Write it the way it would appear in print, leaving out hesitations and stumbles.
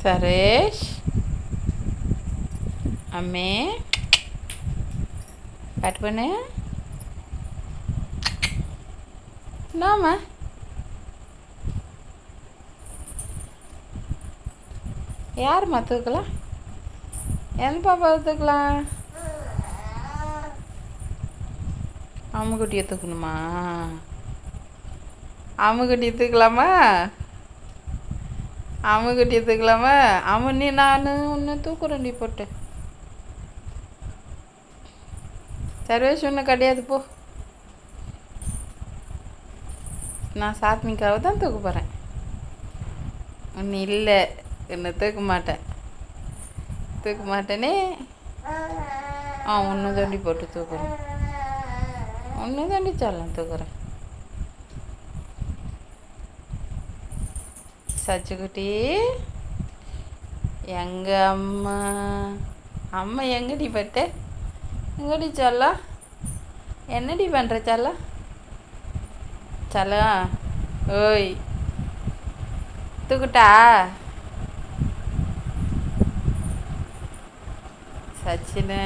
சரேஷ் அம்மே cut பண்ணு என்னம்மா யாரும்மா தூக்கலாம் எந்த பாப்பாவை தூக்கலாம் அம்முக்குட்டியை தூக்கணுமா அம்முக்குட்டியை தூக்கலாமா அம்முக்குட்டியை தூக்கலாமா நீ நான் உன்னை தூக்குறேன்டி போட்டு சர்வேஷ் ஒன்றும் கிடையாது போ நான் சாத்மிகாவை தான் தூக்க போகிறேன் ஒன்று இல்லை என்னை தூக்க மாட்டேனே ஒன்று தாண்டி போட்டு தூக்குறேன் ஒன்று தாண்டி சொல்லலாம் தூக்குறேன் சச்சுக்குட்டி எங்கள் அம்மா எங்கடி பட்டு எங்கடி சொல்லா என்னடி பண்ணுற சொல்லா ஓய் தூக்குட்டா சச்சினு